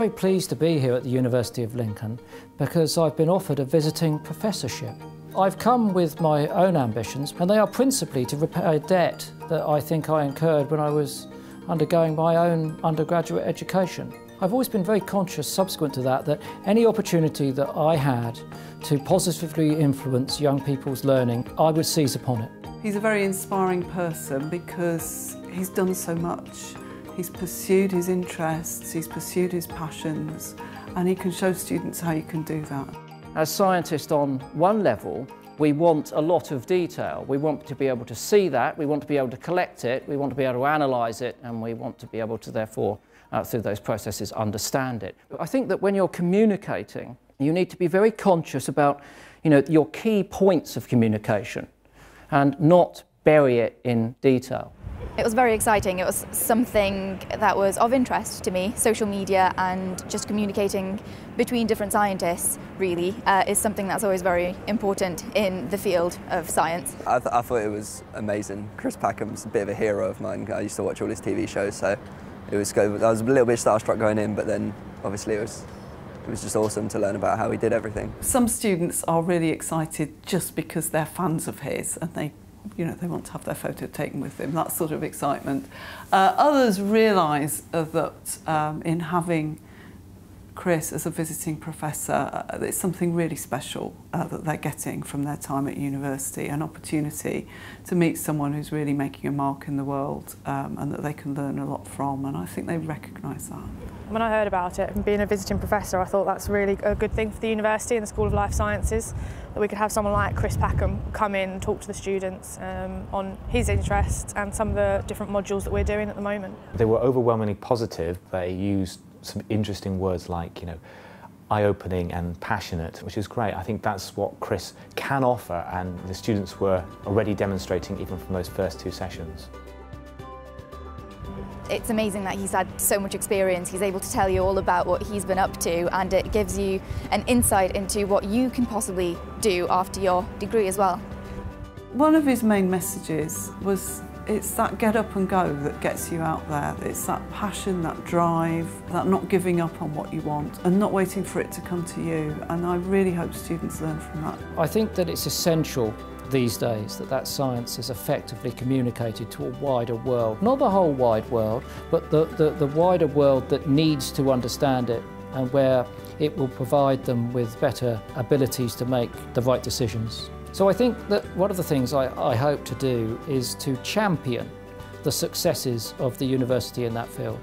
very pleased to be here at the University of Lincoln because I've been offered a visiting professorship. I've come with my own ambitions, and they are principally to repay a debt that I think I incurred when I was undergoing my own undergraduate education. I've always been very conscious subsequent to that any opportunity that I had to positively influence young people's learning, I would seize upon it. He's a very inspiring person because he's done so much. He's pursued his interests, he's pursued his passions, and he can show students how you can do that. As scientists on one level, we want a lot of detail. We want to be able to see that, we want to be able to collect it, we want to be able to analyse it, and we want to be able to therefore, through those processes, understand it. But I think that when you're communicating, you need to be very conscious about, your key points of communication and not bury it in detail. It was very exciting. It was something that was of interest to me. Social media and just communicating between different scientists really is something that's always very important in the field of science. I thought it was amazing. Chris Packham's a bit of a hero of mine. I used to watch all his TV shows, so it was good. I was a little bit starstruck going in, but then obviously it was just awesome to learn about how he did everything. Some students are really excited just because they're fans of his and they want to have their photo taken with him, that sort of excitement. Others realise that in having Chris as a visiting professor, it's something really special that they're getting from their time at university, an opportunity to meet someone who's really making a mark in the world and that they can learn a lot from, and I think they recognise that. When I heard about it and being a visiting professor, I thought that's really a good thing for the university and the School of Life Sciences, that we could have someone like Chris Packham come in and talk to the students on his interests and some of the different modules that we're doing at the moment. They were overwhelmingly positive. They used some interesting words like, eye-opening and passionate, which is great. I think that's what Chris can offer, and the students were already demonstrating even from those first 2 sessions. It's amazing that he's had so much experience. He's able to tell you all about what he's been up to, and it gives you an insight into what you can possibly do after your degree as well. One of his main messages was it's that get up and go that gets you out there. It's that passion, that drive, that not giving up on what you want and not waiting for it to come to you. And I really hope students learn from that. I think that it's essential these days that science is effectively communicated to a wider world. Not the whole wide world, but the wider world that needs to understand it and where it will provide them with better abilities to make the right decisions. So I think that one of the things I hope to do is to champion the successes of the university in that field.